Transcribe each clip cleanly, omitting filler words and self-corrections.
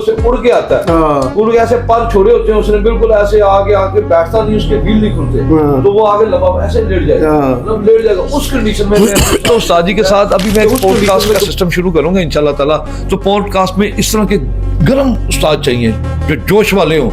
से उड़ के आता है, उड़ के ऐसे पर छोड़े होते हैं उसने, बिल्कुल ऐसे आगे आके बैठता नहीं, उसके व्हील नहीं खुलते, तो वो आगे लंबा ऐसे लेट जाएगा, मतलब लेट जाएगा उस कंडीशन में। तो उस्ताद जी के साथ अभी मैं एक पॉडकास्ट का सिस्टम शुरू करूंगा इंशाल्लाह ताला। तो पॉडकास्ट में इस तरह के गर्म उस्ताद चाहिए जो जोश वाले हों,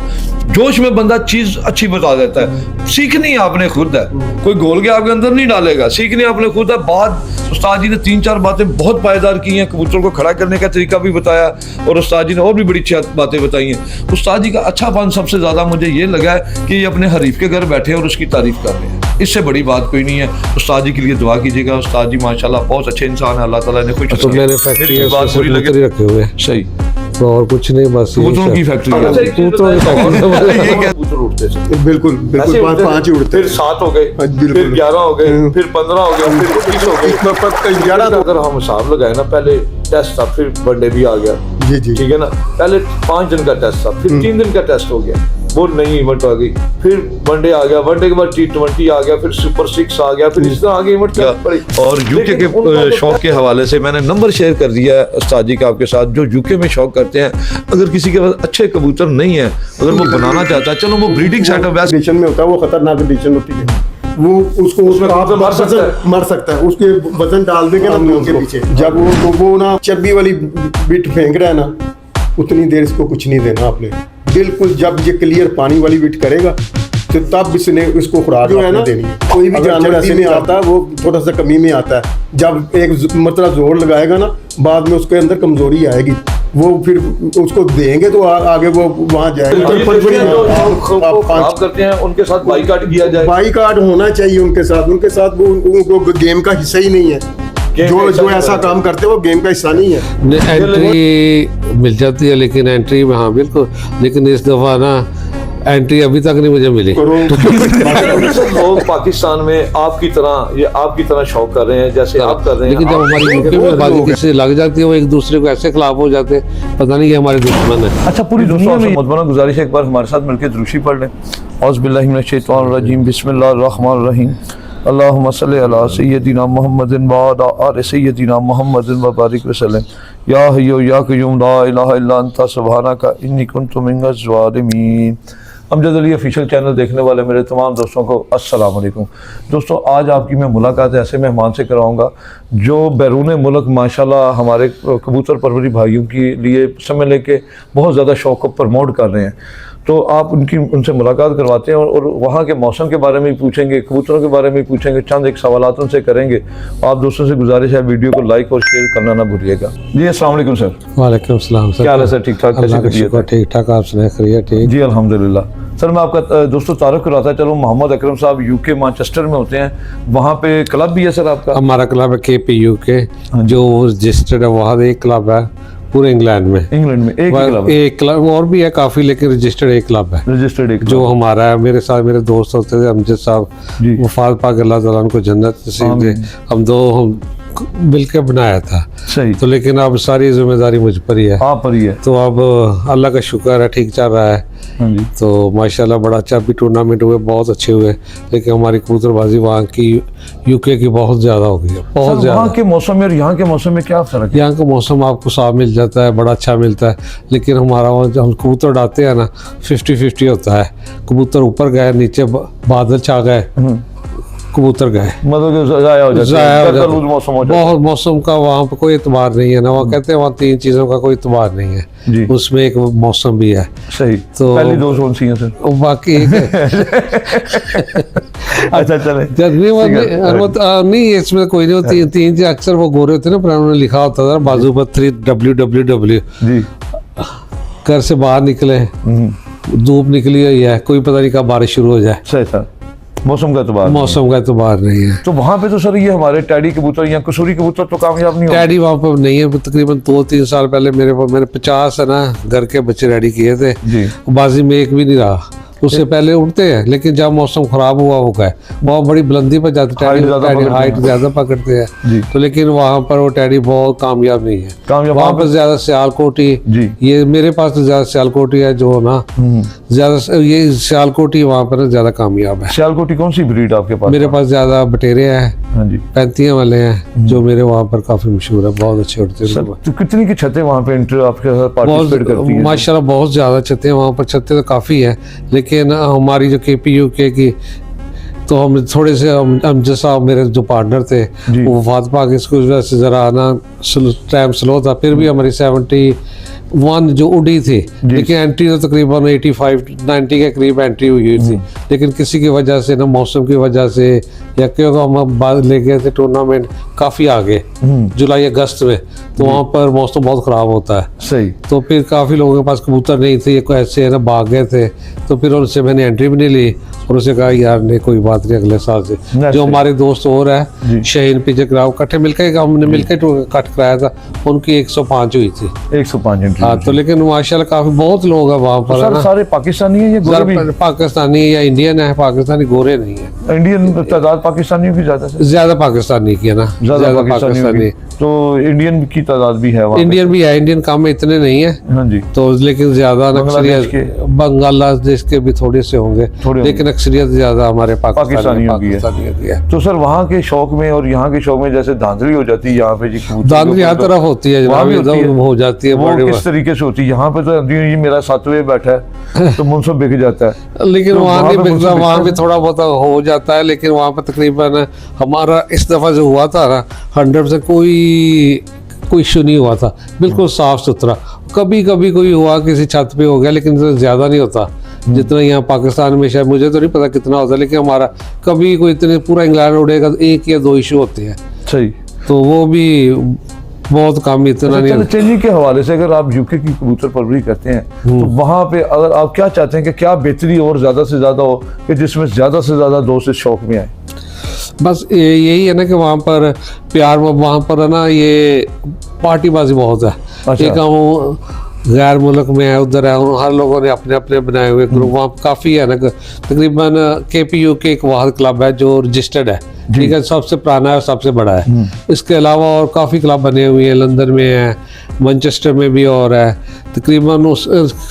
जोश में बंदा चीज अच्छी बता देता है। सीखनी आपने खुद है, कोई घोल के आपके अंदर नहीं डालेगा, सीखनी आपने खुद है। बाद उस्ताद जी ने 3-4 बातें बहुत पायदार की हैं, कबूतर को खड़ा करने का तरीका भी बताया, और उस्ताद जी ने और भी बड़ी अच्छी बातें बताई हैं। उस्ताद जी का अच्छापन सबसे ज्यादा मुझे ये लगा है कि ये अपने हरीफ के घर बैठे और उसकी तारीफ कर रहे हैं, इससे बड़ी बात कोई नहीं है। उस्ताद जी के लिए दुआ कीजिएगा, उस्ताद जी माशाल्लाह बहुत अच्छे इंसान है, अल्लाह ताला ने कुछ तो मैंने फैक्ट्री रखे हुए हैं, सही तो और कुछ नहीं, बस कबूतरों की फैक्ट्री है। कबूतर उड़ते थे, बिल्कुल बिल्कुल 5 ही उड़ते, फिर 7 हो गए, फिर 11 हो गए, फिर 15 हो गए, फिर 20 हो गए, 11। अगर हम हिसाब लगाए ना, पहले टेस्ट था, फिर वनडे भी आ गया, जी जी ठीक है ना। पहले 5 दिन का टेस्ट था, फिर 3 दिन का टेस्ट हो गया, वो नई इवेंट आ गई, फिर वनडे आ गया, वनडे के बाद T20 आ गया, फिर सुपर 6 आ गया, फिर इस तरह आगे इवेंट पड़ी। और यूके के शौक के हवाले से मैंने नंबर शेयर कर दिया है उस्ताद जी का आपके साथ, जो यूके में शौक करते हैं। अगर किसी के पास अच्छे कबूतर नहीं है, अगर वो बनाना चाहता है, चलो वो ब्रीडिंग सेटअप कंडीशन में होता है, वो खतरनाक कंडीशन होती है, वो उसको उसमें आप मर सकता है, उसके वजन डाल देंगे ना मुंह के पीछे, जब वो ना चर्बी वाली बिट फेंक रहा है ना, उतनी देर इसको कुछ नहीं देना आपने। बिल्कुल जब ये क्लियर पानी वाली बिट करेगा तो तब इसने उसको खुराक जो है ना देनी है। कोई भी जानवर ऐसे में आता है वो थोड़ा सा कमी में आता है, जब एक मतलब जोर लगाएगा ना, बाद में उसके अंदर कमजोरी आएगी, वो फिर उसको देंगे तो आगे वो वहाँ जाएगा। आप करते हैं उनके साथ बाईकाट किया जाए, बाईकाट होना चाहिए उनके साथ वो गेम का हिस्सा ही नहीं है, जो ऐसा काम करते हैं वो गेम का हिस्सा नहीं है। एंट्री मिल जाती है, लेकिन एंट्री में हाँ बिल्कुल, लेकिन इस दफा ना एंट्री अभी तक नहीं मुझे मिली। लोग पाकिस्तान में आपकी तरह शौक कर रहे हैं जैसे आप कर रहे हैं, लेकिन जब हमारी यूके में बाजी किसी लाग जाती है, वो एक दूसरे को ऐसे खिलाफ हो जाते हैं, पता नहीं कि हमारे दुश्मन है। अच्छा, पूरी दुनिया में मुतमना गुजारिश है, एक बार हमारे साथ मिलकर दुरूशी पढ़ लें। औज़ु बिल्लाहि मिनश शैतानिर रजीम, बिस्मिल्लाहिर रहमानिर रहीम, अल्लाहुम्मा सल्लि अला सय्यदिना मुहम्मदिन व अला आलि सय्यदिना मुहम्मदिन व बारिक वसल्लम। या हय्यु या क़य्यूम ला इलाहा इल्ला अंता सुब्हानका इन्नी कुन्तु मिनज़ ज़ालिमीन। अमजद अली ऑफिशियल चैनल देखने वाले मेरे तमाम दोस्तों को अस्सलाम वालेकुम। दोस्तों, आज आपकी मैं मुलाकात ऐसे मेहमान से कराऊंगा जो बैरून मुल्क माशाल्लाह हमारे कबूतर परवरी भाइयों के लिए समय लेके बहुत ज़्यादा शौक़ को प्रमोट कर रहे हैं। तो आप उनसे मुलाकात करवाते हैं और वहाँ के मौसम के बारे में भी पूछेंगे, कबूतरों के बारे में भी पूछेंगे, चंद एक सवालात उनसे करेंगे। आप दोस्तों से गुजारिश है वीडियो को लाइक और शेयर करना ना भूलिएगा। जी अस्सलाम वालेकुम सर। वालेकुम सलाम सर, क्या हाल है सर? ठीक ठाक? ठीक ठाक, आप सुनाए? खैरियत? ठीक जी अल्हम्दुलिल्लाह। सर मैं आपका दोस्तों तारुफ कराता है, चलो मोहम्मद अकरम साहब यूके मैनचेस्टर में होते हैं, वहाँ पे क्लब भी है सर आपका? हमारा क्लब है KPUK, जो रजिस्टर्ड है, वहाँ एक क्लब है पूरे इंग्लैंड में एक क्लब और भी है काफी, लेकिन रजिस्टर्ड एक क्लब है जो हमारा है। मेरे साथ मेरे दोस्त होते थे अमजद साहब, वफात पाक अल्लाह ताला उनको जन्नत नसीब दे, हम मिलकर बनाया था। सही। तो लेकिन अब सारी जिम्मेदारी मुझ पर ही है, आप पर ही है। तो अब अल्लाह का शुक्र है, ठीक चल रहा है। तो माशाल्लाह बड़ा अच्छा भी टूर्नामेंट हुए, बहुत अच्छे हुए, लेकिन हमारी कबूतरबाजी वहाँ की यूके की बहुत ज़्यादा हो गई है, बहुत ज़्यादा। वहाँ के मौसम में और यहाँ के मौसम में क्या फर्क है? यहाँ का मौसम आपको साफ मिल जाता है, बड़ा अच्छा मिलता है, लेकिन हमारा वहाँ जब हम कबूतर उड़ाते हैं ना 50-50 होता है। कबूतर ऊपर गए, नीचे बादल छा गए, कबूतर गए, मतलब ज़ाया हो जाता है। बहुत मौसम का वहाँ पे कोई एतबार नहीं है ना, वहाँ कहते हैं वहाँ 3 चीज़ों का कोई एतबार नहीं है, उसमें एक मौसम भी है। सही। तो पहली 2 कौन सी हैं सर? बाकी एक है अच्छा चले नहीं, इसमें कोई नहीं। 3 अक्सर वो गोरे होते ना, पर उन्होंने लिखा होता था बाजू पर 3 WWW। घर से बाहर निकले, धूप निकली हुई है, कोई पता नहीं कब बारिश शुरू हो जाए। सही सर। मौसम का एतबार नहीं है। तो वहाँ पे तो सर ये हमारे टैडी कबूतर या कसूरी कबूतर तो कामयाब नहीं हो। टैडी वहाँ पर नहीं है। तकरीबन 2-3 साल पहले मैंने 50 है ना घर के बच्चे रेडी किए थे जी। बाजी में एक भी नहीं रहा। उससे पहले उड़ते हैं, लेकिन जब मौसम खराब हुआ हो गए, बहुत बड़ी बुलंदी पर जाते हैं, हाइट ज्यादा पकड़ते हैं, तो लेकिन वहाँ पर वो टैडी बहुत कामयाब नहीं है। वहाँ पर ज्यादा सियालकोटी, ये मेरे पास तो ज्यादा सियालकोटी है जो ना ज्यादा, ये सियालकोटी वहाँ पर ज्यादा कामयाब है। सियालकोटी कौन सी ब्रीड आपके पास? मेरे पास ज्यादा बटेरे है, हाँ जी। पैंतियाँ वाले हैं जो मेरे वहाँ पर काफ़ी मशहूर है, बहुत अच्छे उड़ते सर, हैं। तो कितनी की छतें वहाँ पे इंटर आपके साथ पार्टिसिपेट करती हैं? माशाल्लाह बहुत ज़्यादा छतें वहाँ पर, छतें तो काफ़ी हैं, लेकिन हमारी जो KPUK की, तो हम थोड़े से हम जैसा मेरे जो पार्टनर थे जी। वो वफात पा के इसकी वजह से ज़रा आना टाइम स्लो था, फिर भी हमारी 71 जो उड़ी थी, लेकिन एंट्री तो तकरीबन 85-90 के करीब एंट्री हुई थी, लेकिन किसी की वजह से ना, मौसम की वजह से, या क्योंकि हम बाद ले गए थे टूर्नामेंट काफ़ी आगे जुलाई अगस्त में, तो वहाँ पर मौसम बहुत ख़राब होता है। सही। तो फिर काफ़ी लोगों के पास कबूतर नहीं थे, कोई ऐसे है ना भाग गए थे, तो फिर उनसे मैंने एंट्री भी नहीं ली और उसे कहा यार नहीं कोई बात नहीं, अगले साल से। जो हमारे दोस्त और है शहीन पिजक राव, इकट्ठे मिलकर हमने मिलकर कट कराया था, उनकी 105 हुई थी। 105 एंट्री। हाँ, तो लेकिन माशाल्लाह काफ़ी बहुत लोग हैं वहाँ पर, है सर ना। सारे पाकिस्तानी हैं या गोरे भी? पाकिस्तानी या इंडियन है, पाकिस्तानी गोरे नहीं है। इंडियन तादाद पाकिस्तानियों की ज्यादा से ज़्यादा पाकिस्तानी की है ना, ज्यादा पाकिस्तानियों की, तो इंडियन की तादाद भी है वहाँ इंडियन भी है, इंडियन कम इतने नहीं है पे। हाँ जी। तो, लेकिन ज्यादा बांग्लादेश के? बांग्लादेश के भी थोड़े से होंगे, लेकिन अक्सरियत ज्यादा हमारे पाकिस्तानियों की है। तो सर वहाँ के शौक में और यहाँ के शौक में जैसे धांधली हो जाती है यहाँ पे जी, धांधली हर तरफ होती है वहाँ जनाब, भी होती है। एकदम हो जाती है। वो बड़े किस तरीके से होती है? यहाँ पे तो ये मेरा सातवें बैठा है तो मुनसब बिक जाता है, लेकिन तो वहाँ नहीं पे बिकता, मुनसब वहाँ बिकता भी थोड़ा बहुत हो जाता है, लेकिन वहाँ पे तकरीबन हमारा इस दफ़ा जो हुआ था ना 100% कोई इशू नहीं हुआ था, बिल्कुल साफ सुथरा। कभी कभी कोई हुआ किसी छत पे हो गया, लेकिन ज़्यादा नहीं होता जितना यहाँ पाकिस्तान में, शायद मुझे तो नहीं पता कितना होता है, लेकिन हमारा कभी कोई इतने पूरा इंग्लैंड उड़ेगा तो 1 या 2 इशू होते हैं, सही। तो वो भी बहुत कम, इतना नहीं। चेंजिंग के हवाले से अगर आप यूके की कबूतर परवरी करते हैं तो वहाँ पे अगर आप क्या चाहते हैं कि क्या बेहतरी और ज़्यादा से ज़्यादा हो कि जिसमें ज़्यादा से ज़्यादा दोस्त इस शौक में आए? बस यही है ना कि वहाँ पर प्यार में, वहाँ पर है ना ये पार्टीबाजी बहुत है। अच्छा। एक हम गैर मुल्क में है, उधर है, हर लोगों ने अपने अपने बनाए हुए ग्रुप, वहाँ काफ़ी है ना, तकरीबन KPUK एक वाहद क्लब है जो रजिस्टर्ड है, ठीक है, सबसे पुराना है और सबसे बड़ा है। इसके अलावा और काफ़ी क्लब बने हुए हैं, लंदन में है, मैनचेस्टर में भी और है, तकरीबन उस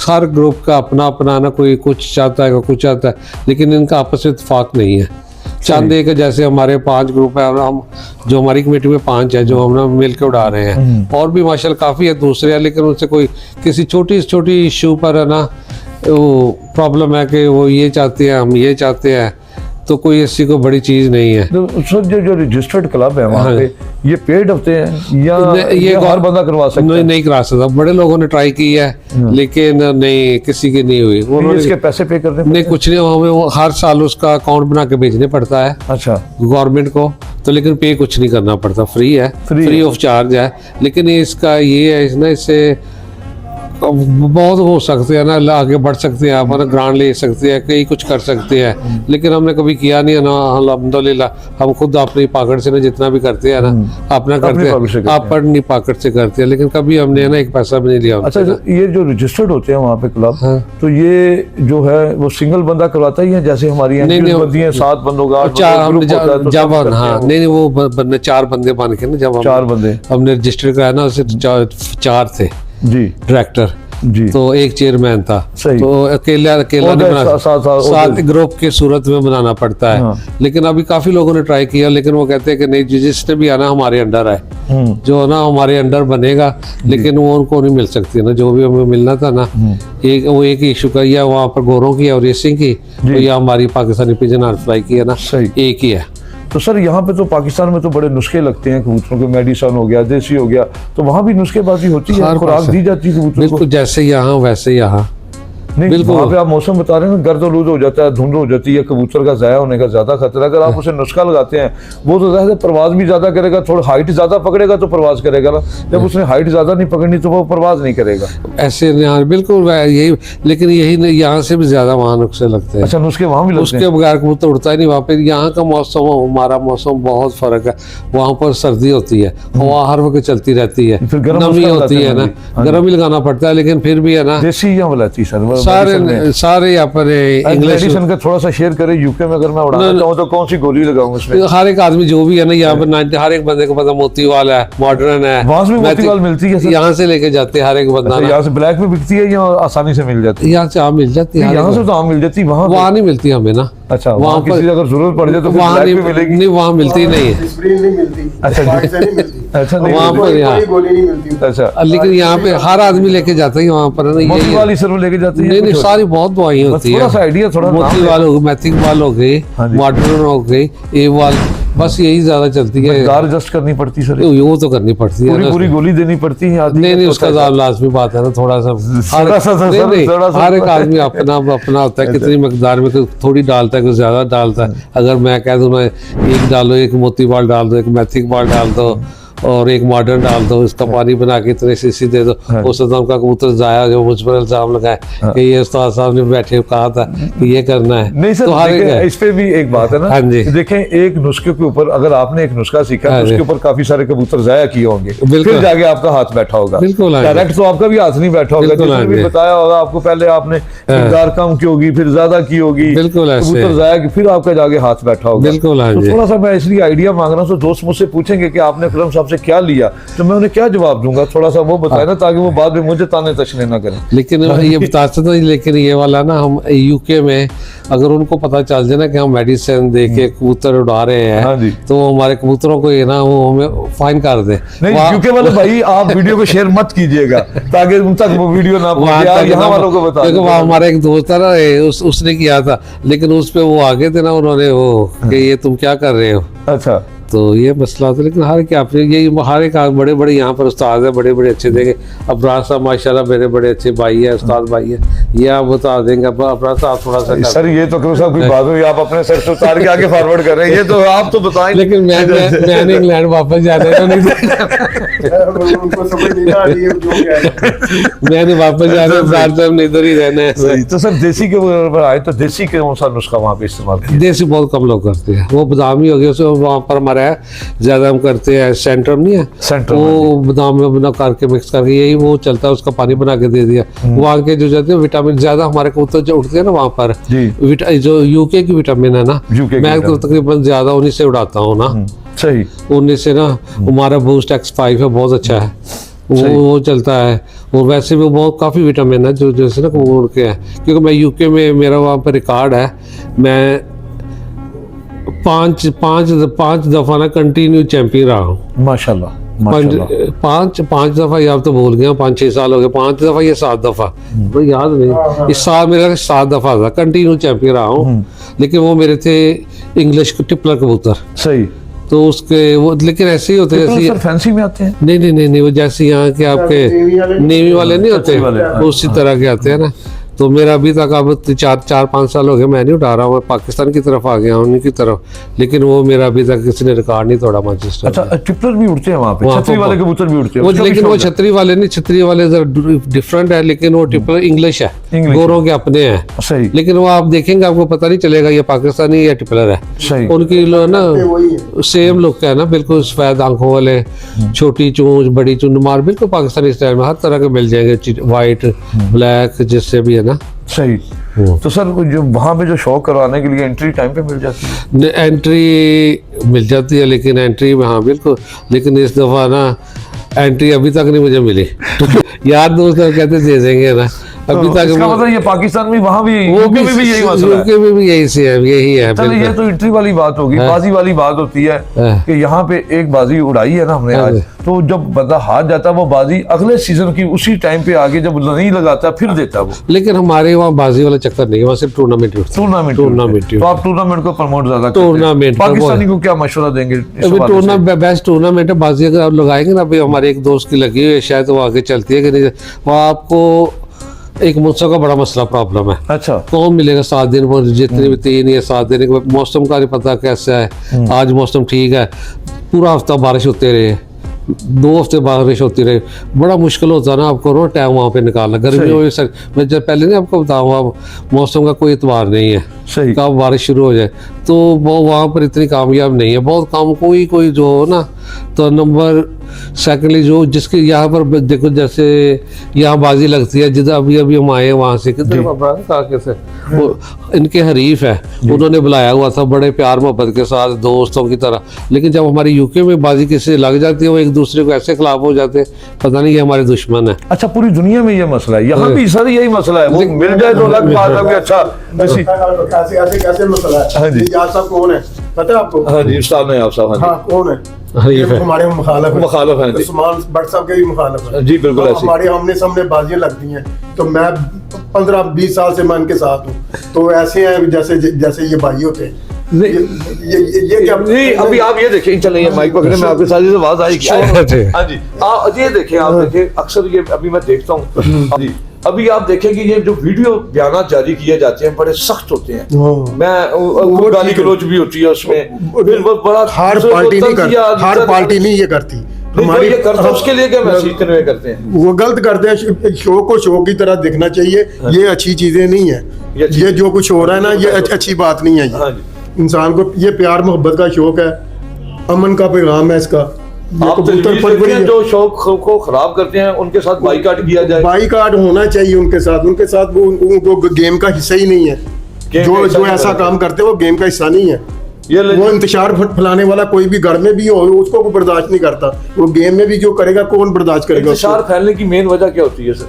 हर ग्रुप का अपना अपना ना, कोई कुछ चाहता है कोई कुछ चाहता है, लेकिन इनका आपस में इत्तेफाक नहीं है। चांद एक जैसे हमारे 5 ग्रुप है, हम जो हमारी कमेटी में 5 है जो हम मिल के उड़ा रहे हैं, और भी माशाल्लाह काफ़ी है दूसरे हैं, लेकिन उनसे कोई किसी छोटी इशू पर है ना वो प्रॉब्लम है कि वो ये चाहते हैं, हम ये चाहते हैं, तो कोई ऐसी कोई बड़ी चीज़ नहीं है। तो सर जो रजिस्टर्ड क्लब है वहाँ पे ये पेड होते हैं या ये हर बंदा करवा सकता है? नहीं करा सकता, बड़े लोगों ने ट्राई की है लेकिन नहीं, किसी की नहीं हुई। ये इसके पैसे पे करने नहीं, कुछ नहीं, हमें वो हर साल उसका अकाउंट बना के भेजने पड़ता है अच्छा गवर्नमेंट को, तो लेकिन पे कुछ नहीं करना पड़ता, फ्री है, फ्री ऑफ चार्ज है। लेकिन इसका ये है ना, इससे बहुत हो सकते हैं ना, आगे बढ़ सकते हैं, आप ना ग्रांट ले सकते हैं, कई कुछ कर सकते हैं, लेकिन हमने कभी किया नहीं है ना, अल्हम्दुलिल्लाह। हम खुद अपनी पॉकेट से ना जितना भी करते हैं ना अपना करते हैं, अपनी पॉकेट से करते हैं, लेकिन कभी हमने ना एक पैसा भी नहीं लिया। अच्छा, ये जो रजिस्टर्ड होते हैं वहाँ पे क्लब, तो ये जो है वो सिंगल बंदा करवाता ही है जैसे हमारी नहीं, 7 बंदों का जब हाँ नहीं वो 4 बंदे बन के ना, जब 4 बंदे हमने रजिस्टर कराया ना, उसे 4 थे जी डायरेक्टर जी, तो एक चेयरमैन था, सही। तो अकेला नहीं बना, 7 ग्रुप के सूरत में बनाना पड़ता है। हाँ। लेकिन अभी काफी लोगों ने ट्राई किया, लेकिन वो कहते हैं कि नहीं, जिसने भी आना हमारे अंडर है, जो ना हमारे अंडर बनेगा, लेकिन वो उनको नहीं मिल सकती ना, जो भी हमें मिलना था ना, वो एक इशू का, या वहाँ पर गोरों की और रेसिंग की, तो या हमारी पाकिस्तानी पिजन हार्ट फ्लाई की है ना, सही, एक ही है। तो सर यहाँ पे तो पाकिस्तान में तो बड़े नुस्खे लगते हैं कबूतरों के, मेडिसन हो गया, देसी हो गया, तो वहाँ भी नुस्खेबाजी होती है, खुराक दी जाती है कबूतरों को? बिल्कुल जैसे यहाँ वैसे यहाँ। नहीं, बिल्कुल। वहाँ पे आप मौसम बता रहे हैं ना, गर्द-आलूद हो जाता है, धुंध हो जाती है, कबूतर का ज़ाया होने का ज़्यादा खतरा है। अगर आप उसे नुस्खा लगाते हैं, वो तो ज़्यादा परवाज़ भी ज़्यादा करेगा, थोड़ा हाइट ज़्यादा पकड़ेगा तो परवाज़ करेगा ना, जब उसने हाइट ज़्यादा नहीं पकड़नी तो वो परवाज़ नहीं करेगा। ऐसे यहाँ बिल्कुल यही, लेकिन यही नहीं, यहाँ से भी ज़्यादा वहाँ नुस्खे लगते हैं। अच्छा, नुस्खे वहाँ भी लगते हैं? उसके बगैर कबूतर उड़ता ही नहीं वहाँ पे। यहाँ का मौसम हमारा मौसम बहुत फ़र्क है, वहाँ पर सर्दी होती है, हवा हर वक्त चलती रहती है, नमी होती है ना, गर्म ही लगाना पड़ता है, लेकिन फिर भी है ना, देसी या वलायती? सर सारे यहाँ पर इंग्लिश मेडिसिन का थोड़ा सा शेयर करें। यूके में अगर मैं उड़ाना चाहूँ तो कौन सी गोली लगाऊं उसमें? हर एक आदमी जो भी है ना यहाँ पर 90 हर एक बंदे को पता मोतीवाल है, मॉडर्न है, वहां से भी मोतीवाल मिलती है सर? यहाँ से लेके जाते हैं हर एक बंदा। यहाँ से ब्लैक में बिकती है या आसानी से मिल जाती है? यहाँ से आम मिल जाती है, यहाँ से तो आम मिल जाती है, वहाँ नहीं मिलती हमें ना। अच्छा, वहाँ किसी अगर जरूरत पड़ जाए तो वहाँ नहीं मिलेगी? नहीं, वहाँ मिलती नहीं है। स्प्रिंग नहीं मिलती। अच्छा, नहीं वहाँ पर यहाँ गोली नहीं मिलती। अच्छा, लेकिन यहाँ पे हर आदमी लेके जाता है वहाँ पर ना। मोतीवाल ही सर वो लेके जाती है? नहीं, सारी बहुत दवाइयाँ होती है। थोड़ा सा आइडिया, थोड़ा मोतीवाल हो गई, मैथिकवाल हो गई, मॉडर्न हो गई, एवाल, बस यही ज्यादा चलती है। दार एडजस्ट करनी पड़ती सर? वो तो करनी पड़ती है, पूरी गोली देनी पड़ती है? नहीं, उसका लाजमी बात है ना, थोड़ा सा हर एक आदमी अपना होता है, कितनी मकदार में थोड़ी डालता है, कुछ ज्यादा डालता है। अगर मैं कह दूं ना एक डालो, एक मोतीवाल डाल दो, एक मैथिकवाल डाल दो और एक मॉडर्न डाल दो, इसका पानी बना के इतने शीशी दे दो, वो सद्दाम का कबूतर जाया जो मुझ पर इल्जाम लगाए कि ये उस्ताद साहब ने बैठे कहा था कि ये करना है। नहीं सर, तो इस पे भी एक बात है ना। हाँ जी, देखें, एक नुस्खे के ऊपर अगर आपने एक नुस्खा सीखा तो उसके ऊपर काफी सारे कबूतर जाया किए होंगे, फिर जाके आपका हाथ बैठा होगा। डायरेक्ट तो आपका भी हाथ नहीं बैठा होगा, जिसने भी बताया होगा आपको, पहले आपने मिकदार कम की होगी, फिर ज्यादा की होगी, कबूतर जाया कि फिर आपका जाके हाथ बैठा होगा। तो थोड़ा सा मैं इसलिए आइडिया मांग रहा हूँ, तो दोस्त मुझसे पूछेंगे कि आपने अकरम साहब से क्या लिया, तो मैं उन्हें क्या जवाब दूंगा? थोड़ा सा वो बताए ना, ताकि वो बाद में मुझे ताने तशने ना करें। लेकिन ये बता सकता हूँ, लेकिन ये वाला ना, हम यूके में अगर उनको पता चल जाए ना कि हम मेडिसिन दे के कबूतर उड़ा रहे हैं, तो हमारे कबूतरों को ये ना वो हमें फाइन कर दे। नहीं, यूके वाले भाई आप वीडियो को शेयर मत कीजिएगा ताकि उन तक वो वीडियो ना पहुंचे, यहाँ वालों को बता। देखो वहाँ हमारा एक दोस्त था ना, उसने किया था, लेकिन उस पे वो आगे थे ना, उन्होंने वो कि ये तुम क्या कर रहे हो। अच्छा, तो ये मसला था। लेकिन हर क्या यही हर एक बड़े बड़े यहाँ पर उस्ताद है, बड़े बड़े अच्छे देंगे। अबरार साहब माशाल्लाह मेरे बड़े अच्छे भाई है, उस्ताद भाई है, ये आप बता देंगे। अबरार साहब थोड़ा सा सर, ये तो करो साहब की बात हुई, आप अपने सर से उतार के आगे फॉरवर्ड कर रहे हैं, ये तो आप तो बताएं। लेकिन मैंने इंग्लैंड वापस जाने तो नहीं, मैंने वापस जाने साहब इधर ही रहना है। तो सर देसी के ऊपर आए तो देसी के कौन सा नुस्खा वहाँ पे इस्तेमाल किया? देसी बहुत कम लोग करते हैं, वो बादामी हो गया, उसमें वहाँ पर हमारा है ज्यादा हम करते हैं सेंट्रम नहीं है, सेंट्रम वो बादाम में बना करके मिक्स करके यही वो चलता है, उसका पानी बना के दे दिया। वहाँ के जो जाते हैं विटामिन ज्यादा हमारे कबूतर जो उठते हैं ना वहाँ पर, जो यूके की विटामिन है ना, मैं तो तकरीबन ज्यादा उन्हीं से उड़ाता हूँ ना। सही, उन्हीं से ना हमारा बूस्ट X5 है, बहुत अच्छा है, वो चलता है। और वैसे भी बहुत काफ़ी विटामिन है जो जैसे ना कबूतर के है, क्योंकि मैं यूके में मेरा वहाँ पर रिकॉर्ड है, मैं पांच दफा ना कंटिन्यू चैंपियन रहा हूँ माशाल्लाह। पांच दफा, ये आप तो भूल गया, 5-6 साल हो गए, 5 दफा या 7 दफा, मुझे याद नहीं, इस साल मेरा 7 दफा था कंटिन्यू चैंपियन रहा हूँ। लेकिन वो मेरे थे इंग्लिश टिपलर कबूतर। सही, तो उसके वो लेकिन ऐसे ही होते हैं, जैसे फैंसी में आते हैं। नहीं, वो जैसे यहाँ के आपके नेवी वाले नहीं होते, उसी तरह के आते हैं ना। तो मेरा अभी तक अब 4-5 साल हो गए, मैं नहीं उठा रहा हूँ, मैं पाकिस्तान की तरफ आ गया हूँ, उन्हीं की तरफ, लेकिन वो मेरा अभी तक किसी ने रिकॉर्ड नहीं तोड़ा मैनचेस्टर। अच्छा, टिपलर भी उड़ते हैं वहाँ पे, छतरी वाले कबूतर भी उड़ते हैं? लेकिन वो छतरी वाले नहीं, छतरी वाले जरा डिफरेंट है, लेकिन वो टिपलर इंग्लिश है, गोरों के अपने हैं। सही, लेकिन वो आप देखेंगे आपको पता नहीं चलेगा ये पाकिस्तानी या टिपलर है। सही, उनकी ना सेम लुक है ना, बिल्कुल सफेद आंखों वाले, छोटी चूंच बड़ी चूंच मार, बिल्कुल पाकिस्तानी स्टाइल में, हर तरह के मिल जाएंगे, व्हाइट ब्लैक जिससे भी है ना। सही। तो सर जो वहाँ पे जो शौक करवाने के लिए एंट्री टाइम पे मिल जाती है? एंट्री मिल जाती है, लेकिन एंट्री में हाँ बिल्कुल, लेकिन इस दफ़ा ना एंट्री अभी तक नहीं मुझे मिली। यार दोस्त कहते दे देंगे ना, अभी तक मतलब ये पाकिस्तान में वहाँ भी यूके में भी यही मसला है? यूके में भी यही है। चलो ये तो एंट्री वाली बात होगी, बाजी वाली बात होती है कि यहाँ पे एक बाजी उड़ाई है ना हमने आज, तो जब बंदा हार जाता है वो बाजी अगले सीजन की उसी टाइम पे आगे जब नहीं लगाता फिर देता वो। लेकिन हमारे वहाँ बाजी वाला चक्कर नहीं है, वहाँ सिर्फ टूर्नामेंट। तो आप टूर्नामेंट को प्रमोट ज्यादा टूर्नामेंट पाकिस्तानी को क्या मशवरा देंगे? बेस्ट टूर्नामेंट है, बाजी अगर आप लगाएंगे ना, अभी हमारे एक दोस्त की लगी हुई है, शायद वो आगे चलती है कि नहीं, वो आपको एक मुझसे का बड़ा मसला प्रॉब्लम है। अच्छा, कौन मिलेगा 7 दिन पर, जितने भी 3 या 7 दिन के मौसम का नहीं पता कैसा है। आज मौसम ठीक है, पूरा हफ्ता बारिश होते रहे, 2 हफ्ते बारिश होती रहे, बड़ा मुश्किल होता है ना आपको रो टाइम वहाँ पे निकालना। गर्मी हो मैं जब पहले नहीं आपको बताऊँ, मौसम का कोई एतबार नहीं है, कब बारिश शुरू हो जाए, तो वो वहाँ पर इतनी कामयाब नहीं है, बहुत काम कोई जो हो ना। तो नंबर सेकेंडली जो जिसके यहाँ पर देखो जैसे यहाँ बाजी लगती है, जिधर अभी अभी हम आए वहाँ से किधर काके से, वो इनके हरीफ है, उन्होंने बुलाया हुआ था बड़े प्यार मोहब्बत के साथ दोस्तों की तरह। लेकिन जब हमारी यूके में बाजी किसी लग जाती है, वो एक दूसरे को ऐसे खिलाफ हो जाते हैं, पता नहीं ये हमारे दुश्मन है। अच्छा, पूरी दुनिया में ये मसला है, यहाँ भी सर यही मसला है, वो मिल जाए तो अलग बात है कि अच्छा ऐसी। कैसे मसला है? हाँ जी। यार साहब कौन है पता है आपको? हाँ जी, उस्ताद ने आप साहब। हाँ हाँ, कौन है? हरीफ है, हमारे मुखालिफ हैं जी। उस्मान भट्ट साहब के भी मुखालिफ है जी, बिल्कुल तो ऐसे। हमारे आमने सामने बाजियां लगती हैं, तो मैं 15-20 साल से मैं उनके साथ हूँ, तो ऐसे हैं जैसे जैसे ये भाई होते हैं। ये क्या नहीं, अभी आप ये देखें, चलें ये माइक पकड़े, मैं आपके साथ ये आवाज आएगी। हाँ जी, आप ये देखें, आप देखें, अक्सर ये अभी मैं देखता हूँ जी, अभी आप देखें कि ये जो वीडियो बयान जारी किए जाते हैं बड़े सख्त होते हैं। मैं गाली गलौज भी होती है उसमें, फिर वो बड़ा हर पार्टी नहीं करती, हर पार्टी नहीं ये करती। हमारी ये करते उसके लिए क्या मैसेज कन्वे करते हैं? वो गलत करते हैं। शो को शो की तरह देखना चाहिए, ये अच्छी चीजें नहीं है। ये जो कुछ हो रहा है ना, ये अच्छी बात नहीं है। हाँ जी, इंसान को ये प्यार मोहब्बत का शौक है, अमन का पैगाम है इसका। आप जो शौक को खराब करते हैं उनके साथ बाइकाट किया जाए। बाइकाट होना चाहिए उनके साथ वो उनको गेम का हिस्सा ही नहीं है। जो ऐसा काम करते हैं वो गेम का हिस्सा नहीं है। वो इंतशार फैलाने वाला कोई भी घर में भी हो उसको कोई बर्दाश्त नहीं करता, वो गेम में भी जो करेगा कौन बर्दाश्त करेगा? इंतशार फैलने की मेन वजह क्या होती है सर?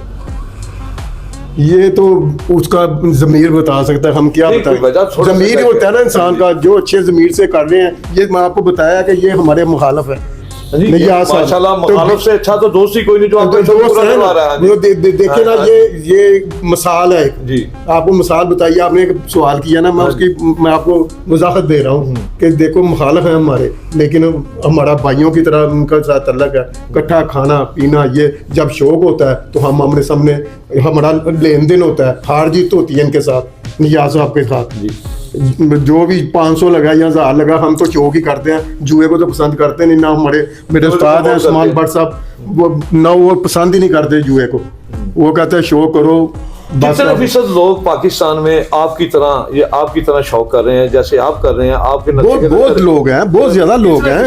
ये तो उसका जमीर बता सकता है, हम क्या बताएं। जमीर होता है ना इंसान का, जो अच्छे जमीर से कर रहे हैं। ये मैं आपको बताया कि ये हमारे मुखालिफ है। माशाल्लाह, मुखालिफ से अच्छा तो दोस्त ही कोई नहीं जो आपको दोस्त है। देखिए ना, ये मिसाल है जी। आपको मिसाल बताइए, आपने एक सवाल किया ना, मैं आपको वजाहत दे रहा हूँ कि देखो मुखालिफ है हमारे, लेकिन हमारा भाइयों की तरह उनका साथ तल्लक है। इकट्ठा खाना पीना, ये जब शौक होता है तो हम आमने सामने हमारा लेन देन होता है, हार जीत होती है इनके साथ, नियाज साहब के साथ जी। जो भी 500 लगा या 1000 लगा, हम तो शौक ही करते हैं, जुए को तो पसंद करते नहीं ना। मेरे उस्ताद हैं उस्मान भट्ट साहब, वो ना वो पसंद ही नहीं करते जुए को, वो कहते हैं शौक करो। कितने फीसद लोग पाकिस्तान में आपकी तरह शौक कर रहे हैं जैसे आप कर रहे हैं? आपके बहुत लोग हैं, बहुत ज्यादा लोग हैं।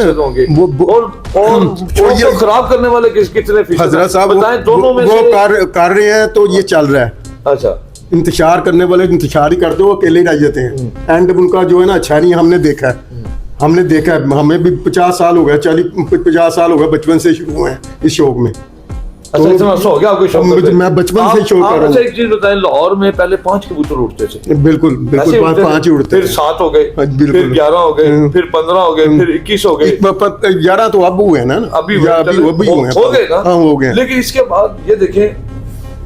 और खराब करने वाले कितने फीसद? हजरत साहब बताएं, दोनों में वो कर रहे हैं तो ये चल रहा है। अच्छा, इंतशार करने वाले इंतशार ही करते, वो अकेले रह जाते हैं। एंड उनका जो है ना अच्छा नहीं, हमने देखा है। हमें भी 50 साल हो गए, 40-50 साल हो गए, बचपन से शुरू हुए हैं इस शौक में। अच्छा, इतना हो गया आपको शौक? मैं बचपन से शौक कर रहा हूँ। अच्छा, एक चीज बताएं, लाहौर में पहले 5 कबूतर उड़ते थे। बिल्कुल 5 ही उड़ते, फिर 7 हो गए, फिर 11 हो गए, फिर 15 हो गए, फिर 21 हो गए, 11 तो अब हुए ना, अभी हो गए ना। हाँ, हो गए। लेकिन इसके बाद ये देखें,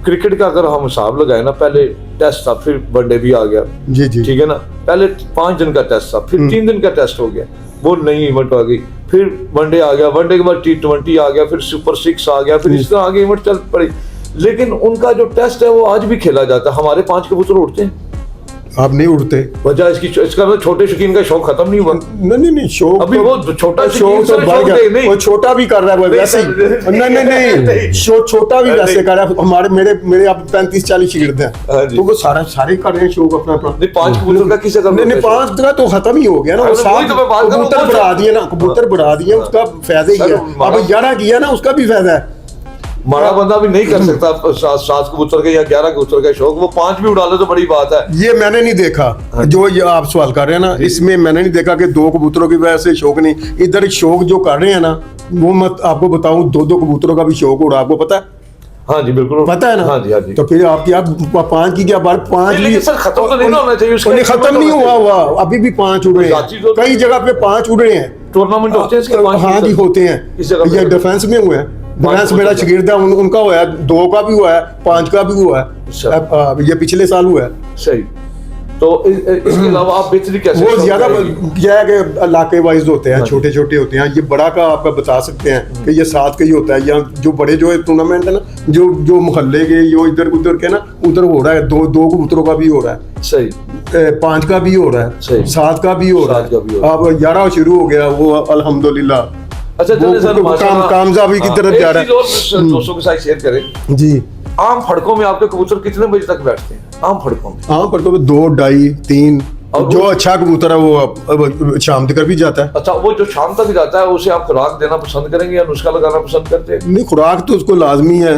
क्रिकेट का अगर हम हिसाब लगाए ना, पहले टेस्ट था, फिर वनडे भी आ गया जी जी, ठीक है ना। पहले 5 दिन का टेस्ट था, फिर 3 दिन का टेस्ट हो गया, वो नई इवेंट आ गई, फिर वनडे आ गया, वनडे के बाद T20 आ गया, फिर सुपर 6 आ गया, फिर इस तरह आगे इवेंट चल पड़ी। लेकिन उनका जो टेस्ट है वो आज भी खेला जाता है। हमारे 5 कबूतर उड़ते हैं, आप नहीं उड़ते। वजह इसका मतलब छोटे शौकीन का शौक खत्म नहीं हुआ। नहीं शौक अभी वो छोटा शौक तो बढ़ गया, वो छोटा भी कर रहा है वैसे ही। नहीं छोटा भी वैसे कर रहा है। मेरे अब 35-40 शिगिर्द हैं, तो वो सारे कर रहे हैं शौक अपना। 5 कबूतर का किसे करना? नहीं 5 का तो खत्म ही हो गया ना। कबूतर बढ़ा दिए, उसका फायदा ही है। अब 11 किया ना, उसका भी फायदा है। माड़ा बंदा भी नहीं कर सकता 7 कबूतर के या 11 कबूतर का शौक, वो 5 भी उड़ा ले तो बड़ी बात है। ये मैंने नहीं देखा, जो ये आप सवाल कर रहे हैं ना, इसमें मैंने नहीं देखा कि 2 कबूतरों की वजह से शौक नहीं। इधर शौक जो कर रहे हैं ना, वो मत आपको बताऊं, 2 कबूतरों का भी शौक उड़ा, आपको पता है? हाँ जी, बिल्कुल पता है ना। हाँ जी, हाँ जी। तो फिर आपकी 5 की क्या बात? 5 भी खत्म तो नहीं होना चाहिए, खत्म नहीं हुआ, अभी भी 5 उड़ रहे हैं, कई जगह पे 5 उड़ रहे हैं। टूर्नामेंट होते हैं? हाँ जी, होते हैं। ये डिफेंस में हुए हैं, डिफेंस मेरा शिगिर्द है, उनका हुआ है, 2 का भी हुआ है, 5 का भी हुआ है। ये पिछले साल हुआ है। सही। तो इसके अलावा आप बेहतरी कैसे? वो ज्यादा क्या है कि इलाके वाइज होते हैं, छोटे छोटे होते हैं। ये बड़ा का आप बता सकते हैं कि ये 7 का ही होता है, या जो बड़े जो टूर्नामेंट है ना, जो मोहल्ले के, जो इधर उधर के ना, उधर हो रहा है। 2 कबूतरों का भी हो रहा है, सही। 5 का भी हो रहा है, 7 का भी हो रहा है। अब 11 शुरू हो गया, वो अल्हम्दुलिल्लाह। अच्छा, कामयाबी की तरफ जा रहा है। दोस्तों के साथ शेयर करें जी। आम फड़कों में आपके कबूतर कितने बजे तक बैठते हैं? आम फड़कों में 2, 2.5, 3 और जो अच्छा कबूतर है वो अब शाम तक भी जाता है। अच्छा, वो जो शाम तक जाता है उसे आप खुराक देना पसंद करेंगे या नुस्खा लगाना पसंद करते हैं? नहीं, खुराक तो उसको लाजमी है।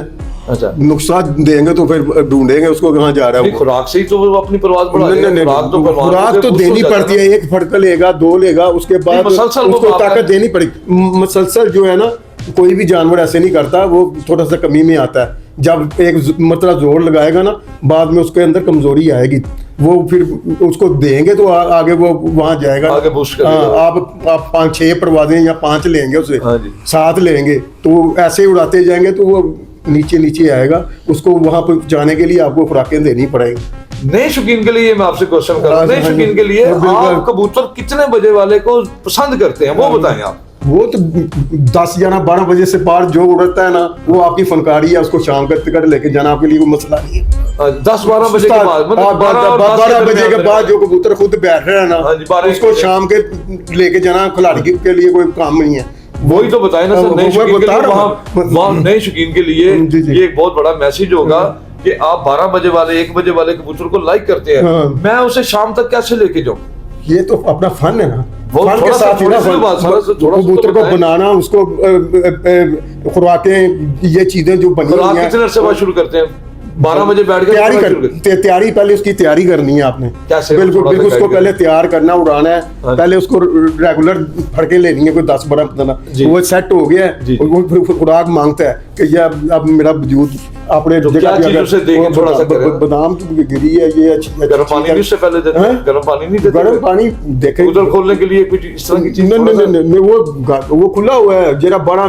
अच्छा, नुस्खा देंगे तो फिर ढूंढेंगे उसको कहाँ जा रहा है वो। खुराक से ही तो वो अपनी परवाज बढ़ा नहीं, देगा। नहीं, खुराक तो पहलवान खुराक को तो गुस्सा देनी हो जाता पड़ती है, एक फड़का लेगा, दो लेगा, उसके बाद मुसलसल वो उसको मामला ताकत देनी पड़ेगी। मुसलसल जो है ना, कोई भी जानवर ऐसे नहीं करता, वो थोड़ा सा कमी में आता है। जब एक मतलब जोर लगाएगा ना, बाद में उसके अंदर कमजोरी आएगी, वो फिर उसको देंगे तो आगे वो वहां जाएगा, आगे boost करेगा। हाँ, आप 5-6 परवाजें या 5 लेंगे उसे, हाँ जी। 7 लेंगे तो ऐसे ही उड़ाते जाएंगे तो वो नीचे नीचे आएगा। उसको वहां पर जाने के लिए आपको खुराकें देनी पड़ेगी। नए शौकीन के लिए मैं आपसे क्वेश्चन कर रहा हूँ, हाँ, नए हाँ, शौकीन के लिए बिल्कुल। आप कबूतर कितने बजे वाले को पसंद करते हैं वो बताएं आप। वो तो 10 या 12 बजे से बाहर जो उड़ता है ना, वो आपकी फनकारी है। उसको शाम का टिकट लेके जाना आपके लिए कोई मसला नहीं है। 10-12 बजे के बाद, मतलब 12 बजे के बाद जो कबूतर खुद बैठ रहे हैं ना, हाँ जी, 12 उसको शाम के लेके जाना खिलाड़ी के लिए कोई काम नहीं है। वही तो बताए ना सर, नए शौकीन के लिए वहाँ नए शौकीन के लिए जी, जी। ये एक बहुत बड़ा मैसेज होगा कि आप 12 बजे वाले 1 बजे वाले कबूतर को लाइक करते हैं, हाँ। मैं उसे शाम तक कैसे लेके जाऊं? ये तो अपना फन है ना, वो फन के थोड़ा सा- साथ ही ना, थोड़ा सा बात- थोड़ा सा तो कबूतर को बताएं। बनाना, उसको खुराकें, ये चीजें जो बनी खुराक हुई हैं, कितने अरसे बाद शुरू करते हैं? 12 बजे बैठ के तैयारी खुराक शुरू करते हैं। तैयारी पहले उसकी तैयारी करनी है आपने। कैसे? बिल्कुल थोड़ा सा बिल्कुल, उसको guide पहले तैयार करना, उड़ाना है। हाँ। पहले उसको रेगुलर फड़के लेनी है, कोई 10-12 दाना, जी। वो सेट हो गया जी। है, वो फिर खुराक मांगता है कि ये अब मेरा वजूद अपने तो क्या चीज़ उसे देके थोड़ा सा करें? बादाम की गिरी है, ये अच्छी गर्म पानी भी उससे पहले देते हैं? हाँ? गर्म पानी नहीं देते? गर्म पानी देखे कबूतर खोलने के लिए कुछ इस तरह की चीज? नहीं थोड़ा नहीं सा- नहीं, वो खुला हुआ है। जरा बड़ा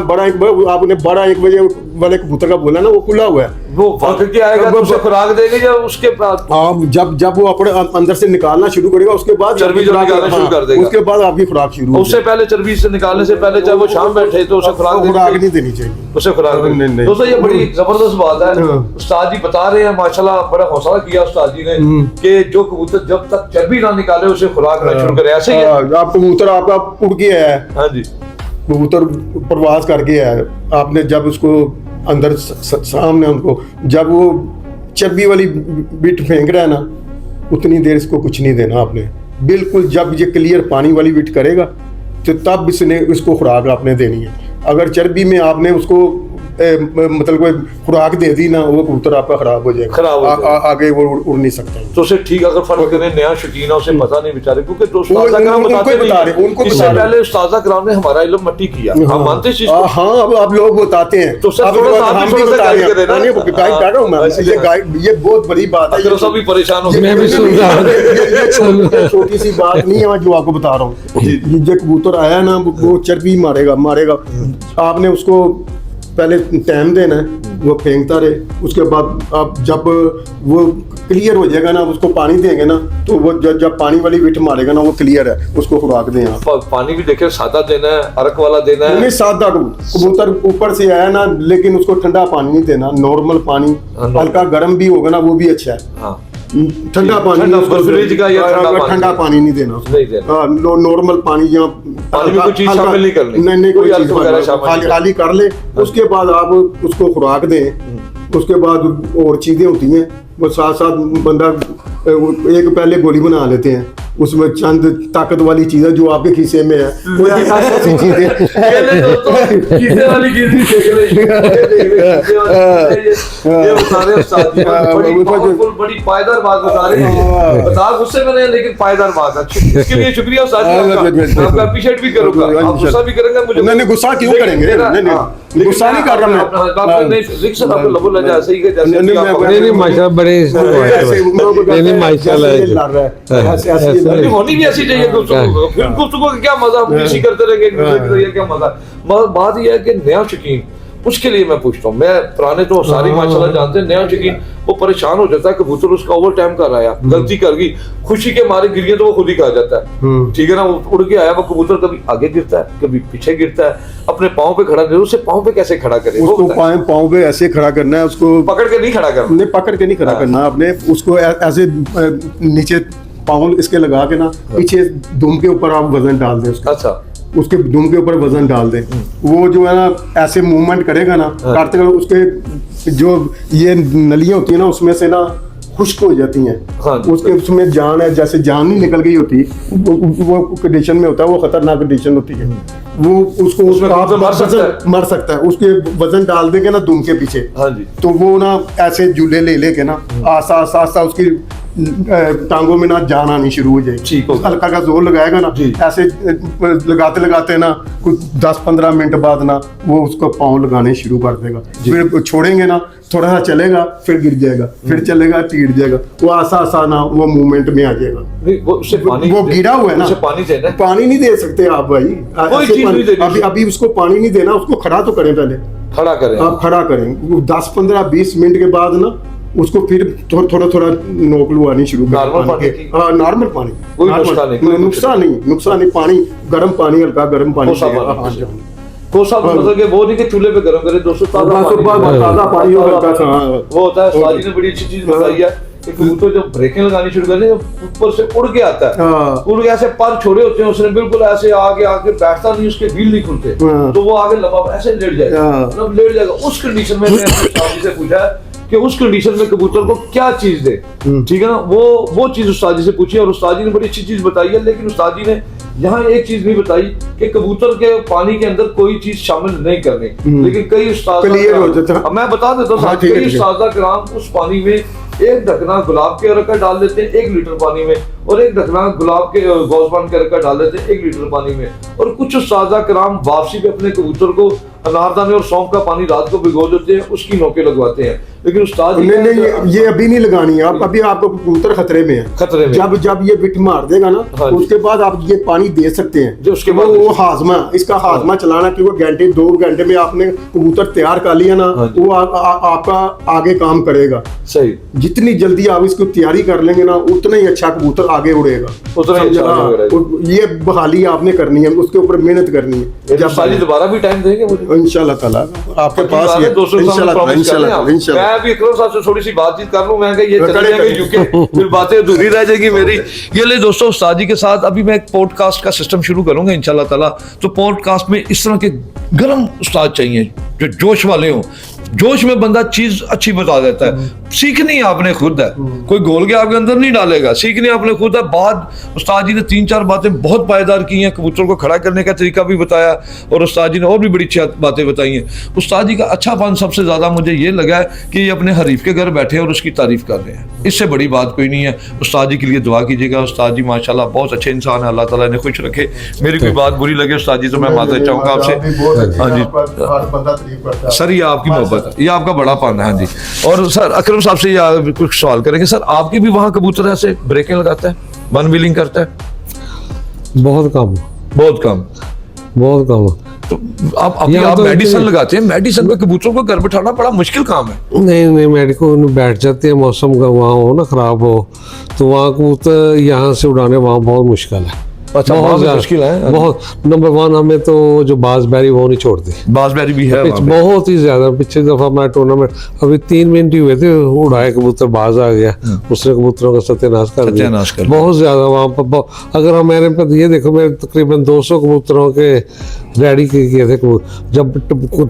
आपने 12-1 बजे वाले कबूतर का बोला ना, वो खुला हुआ है। वो वक्त के आएगा तो उसे खुराक देंगे या उसके बाद? आप जब वो अपने अंदर से निकालना शुरू करेगा, उसके बाद चर्बी जो निकालना शुरू कर देगा। उसके बाद आपकी खुराक शुरू हो उससे पहले चर्बी से निकालने से पहले चाहे वो शाम बैठे तो उसे खुराक देनी खुराक चाहिए। नहीं देनी चाहिए। उसे खुराक देनी। नहीं, नहीं। दोस्तों, ये बड़ी जबरदस्त बात है। हाँ। उस्ताद जी बता रहे हैं, माशाल्लाह बड़ा हौसला किया उस्ताद जी ने कि जो कबूतर जब तक चर्बी ना निकाले उसे खुराक ना शुरू करे। ऐसे ही है? आप कबूतर आपका उड़ के आया है, हाँ जी। कबूतर प्रवास करके आया है, आपने जब उसको अंदर सामने उनको जब वो चर्बी वाली बिट फेंक रहा है ना, उतनी देर इसको कुछ नहीं देना आपने। बिल्कुल जब ये क्लियर पानी वाली बिट करेगा तो तब इसको खुराक आपने देनी है। अगर चर्बी में आपने उसको मतलब कोई खुराक दे दी ना, वो कबूतर आपका खराब हो जाएगा, खराब हो जाएगा। आगे वो उड़ नहीं सकता। तो उसे ठीक अगर फर्क करें, नया शौकीन है उसे पता नहीं बेचारे, क्योंकि जो उस्ताद कराम उनको बताते बता रहे, नहीं, उनको इससे बता रहे। पहले उस्ताद कराम ने हमारा इल्म मट्टी किया। हम मानते हैं इस चीज को? हाँ, अब आप लोग बताते हैं तो सर अब थोड़ा सा आप हम भी भी थोड़ा सा बता रहे guide करें ना। हैं। नहीं, गाइड कर रहा हूँ मैं। हाँ, ये गाइड, ये बहुत बड़ी बात है। अगर सब भी परेशान हो मैं भी सुन रहा हूँ। ये छोटी सी बात नहीं है, मैं जो आपको बता रहा हूँ। ये जो कबूतर आया ना, वो चर्बी मारेगा। आपने उसको पहले टाइम देना है, वो फेंकता रहे। उसके बाद आप जब वो क्लियर हो जाएगा ना, उसको पानी देंगे ना, तो वो जब पानी वाली बिट मारेगा ना, वो क्लियर है, उसको खुराक दें आप। पानी भी देखे सादा देना है, अरक वाला देना है? नहीं, सादा कबूतर ऊपर से आया ना, लेकिन उसको ठंडा पानी नहीं देना, नॉर्मल पानी। हाँ, normal। हल्का गर्म भी होगा ना, वो भी अच्छा है। हाँ, ठंडा पानी ठंडा, उसको फ्रिज का या ठंडा पानी नहीं देना उसको। नहीं देना। नॉर्मल पानी या पानी में कोई चीज शामिल नहीं करनी। नहीं कोई कोई चीज अल्कोहल वगैरह शामिल नहीं खाली कर ले। उसके बाद आप उसको खुराक दें। उसके बाद और चीजें होती हैं, वो साथ साथ बंदा एक पहले गोली बना लेते हैं, उसमें चंद ताकत वाली चीजें जो आपके खीसे में है, वो ऐसी चीजें। पहले दोस्तों खीसे वाली चीज नहीं देख रहे। ये बता रहे हैं उस्ताद जी, बड़ी powerful, बड़ी पायदार बात बता रहे हैं। बता गुस्से में नहीं, लेकिन पायदार बात है। इसके लिए शुक्रिया उस्ताद जी आपका। मैं आपका अप्रिशिएट भी करूंगा। आप गुस्सा भी करेंगे मुझे? नहीं, गुस्सा क्यों करेंगे? नहीं, गुस्सा नहीं कर रहा मैं। नहीं, सर आपको लबो लजा ऐसे ही कि जैसे नहीं, आप मैं- नहीं माशाल्लाह बड़े नहीं माशाल्लाह नहीं, होनी भी ऐसी चाहिए गुफ्तगू। फिर गुफ्तगू का क्या मजा, हम किसी करते रहेंगे एक दूसरे की तो ये क्या मजा। बात ये है कि नया शौकीन, उसके लिए मैं पूछता हूँ, मैं पुराने तो सारी माशाल्लाह जानते हैं, नया शौकीन वो परेशान हो जाता है, कबूतर उसका ओवर टाइम कर रहा है, गलती कर गई, खुशी के मारे गिर गया तो वो खुद ही कहा जाता है, ठीक है ना, वो उड़ के आया, वो कबूतर कभी आगे गिरता है, कभी पीछे गिरता है, अपने पाँव पे खड़ा नहीं, उसे पाँव पे कैसे खड़ा करे? वो उसको बताएं। पाँव पे ऐसे खड़ा करना है, उसको पकड़ के नहीं खड़ा करना। नहीं, पकड़ के नहीं खड़ा करना आपने, उसको ऐसे नीचे पाँव इसके लगा के ना, पीछे दुम के ऊपर आप वजन डाल दें उसका। अच्छा, उसके दुम के ऊपर वजन डाल दें, वो जो है ना ऐसे मूवमेंट करेगा ना, करते हुए उसके जो ये नलियां होती है ना, उसमें से ना खुश्क हो जाती हैं। हाँ जी। उसके उसमें जान है, जैसे जान नहीं निकल गई होती, वो कंडीशन में होता है, वो खतरनाक कंडीशन होती है। वो उसको उसमें आप कबूतर मर सकता है। मर सकता है। उसके वजन डाल देंगे ना दुम के पीछे, हाँ जी। तो वो ना ऐसे झूले ले लेके ना आस्ता आस्ता आस्ता उसकी टांगों में ना जान आनी शुरू हो जाएगी। ठीक होगा। हल्का का जोर लगाएगा ना, जी। ऐसे लगाते लगाते ना कुछ 10-15 मिनट बाद ना वो उसको पाँव लगाने शुरू कर देगा। फिर छोड़ेंगे ना, थोड़ा सा चलेगा, फिर गिर जाएगा, फिर चलेगा, टीट जाएगा। वो आसा आसा ना वो मूवमेंट में आ जाएगा। नहीं, वो उससे पानी वो गिरा हुआ है ना, उसे पानी देना है। पानी नहीं दे सकते आप भाई। कोई ऐसे चीज पानी- नहीं देनी। अभी अभी उसको पानी नहीं देना, उसको खड़ा तो करें पहले। खड़ा करें। आप खड़ा करें, 10-15-20 मिनट के बाद ना उसको फिर थोड़ा थोड़ा नोक लुआनी शुरू करें। नॉर्मल पानी की? हाँ, नॉर्मल पानी। कोई नॉर्मल- नुस्खा नहीं, कोई नुकसान नहीं। पानी, गर्म पानी, हल्का गर्म पानी कोसा देगा। पानी। हाँ जी। कोसा मतलब कि वो नहीं कि चूल्हे पे गरम करे दोस्तों, ताजा हाँ, पानी। सुबह ताजा पानी हो, हल्का सा, हाँ। वो होता है। साजी ने बड़ी अच्छी चीज बताई है कि कबूतर जब ब्रेकें लगानी शुरू करते हैं, ऊपर से उड़ के आता है, हाँ। उड़ के ऐसे पर छोड़े होते हैं उसने, बिल्कुल ऐसे आगे आगे बैठता नहीं, उसके व्हील नहीं खुलते, हाँ। तो वो आगे लंबा ऐसे लेट जाएगा। हाँ। मतलब लेट जाएगा। उस कंडीशन में मैंने अपने साथी से पूछा है कि उस कंडीशन में कबूतर को क्या चीज दे, ठीक है ना। वो चीज उस्ताद जी से पूछी और उस्ताद जी ने बड़ी अच्छी चीज बताई है। लेकिन उस्ताद जी ने यहाँ एक चीज नहीं बताई कि कबूतर के पानी के अंदर कोई चीज शामिल नहीं करनी। लेकिन कई उस्ताद, Clear हो जाता है। अब मैं बता देता हूँ, हाँ, ठीक है, कई ठीक है। उस्ताद कराम उस पानी में एक ढकना गुलाब के रखा डाल देते हैं 1 लीटर पानी में, और एक ढकना गुलाब के गौजबान के रखा डाल देते हैं 1 लीटर पानी में। और कुछ उस्ताद कराम वापसी पे अपने कबूतर को अनारदाने और सौंफ का पानी रात को भिगो देते हैं, उसकी नोके लगवाते हैं। लेकिन उस्ताद जी नहीं, ये अभी नहीं लगानी है आप। अभी आपको कबूतर खतरे में है। खतरे में। जब ये बिट मार देगा ना, हाँ जी। उसके बाद आप ये पानी दे सकते हैं। जो उसके बाद वो हाजमा, इसका हाजमा चलाना कि वो घंटे 2 घंटे में आपने कबूतर तैयार कर लिया ना, हाँ जी। वो आपका आगे काम करेगा। सही, जितनी जल्दी आप इसको तैयारी कर लेंगे ना, उतना ही अच्छा कबूतर आगे उड़ेगा। उतना ही अच्छा समझा? आगे उड़ेगा। और ये बहाली आपने करनी है, उसके ऊपर मेहनत करनी है। जब साली दोबारा भी टाइम देंगे मुझे इंशाल्लाह ताला आपके पास बात है, ये दोस्तों के सामने इंशाल्लाह promise कर इंशाल्लाह रहे हैं आप। इंशाल्लाह मैं भी इकराम साहब से थोड़ी सी बातचीत कर लूं, मैं कहा ये चले करे, जाएंगे करे। यूके, फिर बातें अधूरी रह जाएगी मेरी। ये ले दोस्तों, उस्ताद जी के साथ अभी मैं एक पॉडकास्ट का सिस्टम शुरू करूंगा इंशाल्लाह ताला। तो पॉडकास्ट में इस तरह के गरम उस्ताद चाहिए जो जोश वाले हों। जोश में बंदा चीज अच्छी बता देता है। सीखनी आपने खुद है, कोई घोल के आपके अंदर नहीं डालेगा। सीखनी आपने खुद है। बाद उस्ताद जी ने 3-4 बातें बहुत पायदार की हैं। कबूतर को खड़ा करने का तरीका भी बताया, और उस्ताद जी ने और भी बड़ी अच्छी बातें बताई हैं। उस्ताद जी का अच्छापन सबसे ज्यादा मुझे ये लगा है कि ये अपने हरीफ के घर बैठे और उसकी तारीफ कर रहे हैं। इससे बड़ी बात कोई नहीं है। उस्ताद जी के लिए दुआ कीजिएगा। उस्ताद जी माशाल्लाह बहुत अच्छे इंसान है, अल्लाह ताला इन्हें खुश रखे। मेरी कोई बात बुरी लगे उस्ताद जी तो मैं माफी चाहूंगा आपसे। हाँ जी सर, ये आपकी मोहब्बत है, ये आपका बड़ा पान है। हाँ जी। और सर अकरम साहब से ये कुछ सवाल करेंगे। सर आपके भी वहाँ कबूतर ऐसे ब्रेकें लगाता है, वन व्हीलिंग करता है? बहुत कम, बहुत कम। बहुत कम। तो आप यहाँ तो मेडिसिन इतने- लगाते हैं, मेडिसिन पे कबूतरों को घर बैठाना बड़ा मुश्किल काम है। नहीं, मेडिको बैठ जाते हैं, मौसम का वहाँ हो ना खराब हो, तो वहाँ कबूतर यहाँ से उड़ाने वहाँ बहुत मुश्किल है। अच्छा, वहाँ बहुत भी ज्यादा- मुश्किल है। बहुत। नंबर 1 हमें तो जो बाजबेरी वो नहीं छोड़ती, बासबेरी भी है वहाँ पे। बहुत ही ज्यादा। पिछली दफा मैं टूर्नामेंट अभी 3 मिनट ही हुए थे, उड़ाए कबूतर बाज आ गया, उसने कबूतरों का सत्यानाश कर दिया। सत्यानाश कर दिया। बहुत ज्यादा वहाँ पर। अगर हम मेरे पे ये देखो, मेरे तकरीबन 200 कबूतरों के रेडी किए थे कबूतर। जब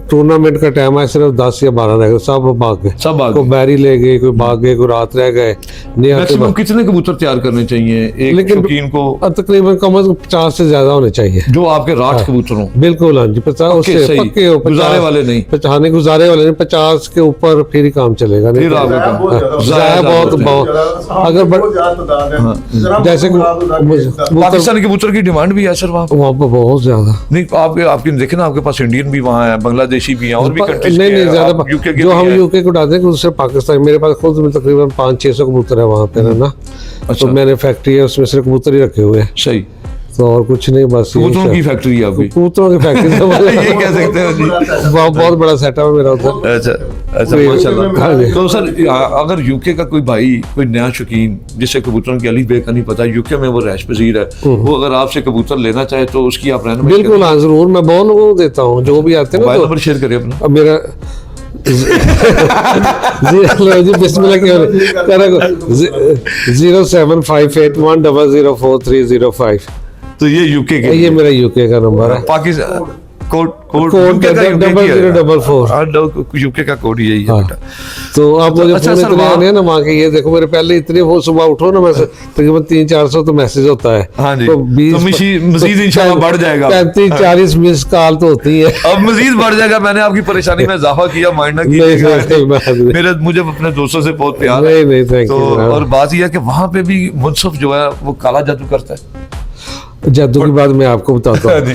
टूर्नामेंट का टाइम आया सिर्फ 10 या 12 रह गए, सब भाग गए। सब भाग कोई गए। बैरी ले गए, कोई भाग गए, कोई रात रह गए, नहीं आते मैक्सिमम कितने कबूतर तैयार करने चाहिए एक लेकिन शौकीन को, तकरीबन कम से कम 50 से ज्यादा होने चाहिए। जो आपके राठ कबूतर हों? बिल्कुल, हाँ जी। 50 पक्के, उससे सही। पक्के हो, 50 गुजारे वाले नहीं। हाँ, गुजारे वाले नहीं। 50 के ऊपर फिर ही काम चलेगा। नहीं फिर तो- आपका बहुत काम। ज्यादा। ज़ाया बहुत अगर जैसे पाकिस्तानी कबूतर की डिमांड भी है सर वहाँ पे? वहाँ पर बहुत ज्यादा। नहीं, आपके देखे ना, आपके पास इंडियन भी वहाँ है, बांग्लादेशी भी हैं, और भी कंट्रीज नहीं, ज्यादा यूके के जो भी हम हैं। यूके को उड़ाते हैं उससे पाकिस्तान। मेरे पास खुद में तकरीबन 500-600 कबूतर है वहाँ पे ना। अच्छा। तो मैंने फैक्ट्री है, उसमें सिर्फ कबूतर ही रखे हुए हैं, सही। तो और कुछ नहीं, बस यही कबूतरों की सब। फैक्ट्री है आपकी? कबूतरों की फैक्ट्री ये कह सकते हैं जी। बहुत बड़ा सेटअप है मेरा उधर। अच्छा अच्छा, हाँ माशाल्लाह। जी। तो सर अगर यूके का कोई भाई, कोई नया शौकीन जिसे कबूतरों की अलीफ बे का नहीं पता, यूके में वो रैश पजीर है, वो अगर आपसे कबूतर लेना चाहे तो उसकी आप रहनुमाई करें। बिल्कुल, हाँ जरूर। मैं बहुत लोगों को देता हूँ जो भी आते हैं ना। मोबाइल तो नंबर शेयर करिए अपना। अब मेरा जी बिस्मिल्लाह क्या 07581004305। तो ये यूके के ये मेरा यूके का नंबर है। Pakistan code code $0044। यूके का कोड यही है हाँ। बेटा। तो आप मुझे अच्छा फोन सर, इतने वहाँ- आने हैं ना वहाँ के, ये देखो मेरे पहले इतने, वो सुबह उठो ना, मैं तकरीबन 300-400 तो मैसेज होता है। हाँ जी, तो तो मजीद इंशाल्लाह बढ़ जाएगा। 35-40 मिस कॉल तो होती है। अब मजीद बढ़ जाएगा। मैंने आपकी परेशानी में इजाफा किया, माइंड ना नहीं, नहीं, कीजिएगा। मेरे मुझे अपने दोस्तों से बहुत प्यार है। नहीं, thank तो you। और बात यह है कि वहाँ पे भी मुनसफ जो है वो काला जादू करता है। जादू की बात मैं आपको बताता हाँ हूँ। जी।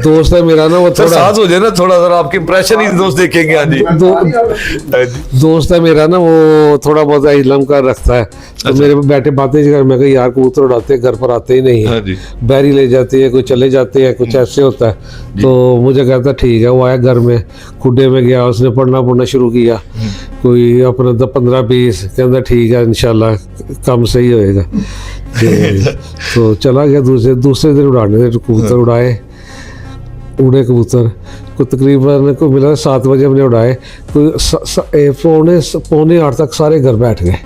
दोस्त है मेरा ना, वो सर थोड़ा साथ हो जाए ना थोड़ा, सा आपके इंप्रेशन ही दोस्त देखेंगे। हाँ जी, हाँ जी। दोस्त है मेरा ना, वो थोड़ा बहुत इल्म का रखता है। तो मेरे पे बैठे बातें कर, मैं कहा यार कबूतर उड़ाते घर पर आते ही नहीं हाँ है, जी। बैरी ले जाते हैं, कोई चले जाते हैं, कुछ ऐसे होता है। तो मुझे कहता ठीक है। वो आया घर में, खुडे में गया, उसने पढ़ना शुरू किया, कोई अपना 15-20, कहता ठीक है इंशाल्लाह काम सही होएगा। तो चला गया। दूसरे दिन उड़ाने थे कबूतर, उड़े कबूतर को तकरीबन को मिला 7 बजे हमने उड़ाए, कोई 7:45 तक सारे घर बैठ गए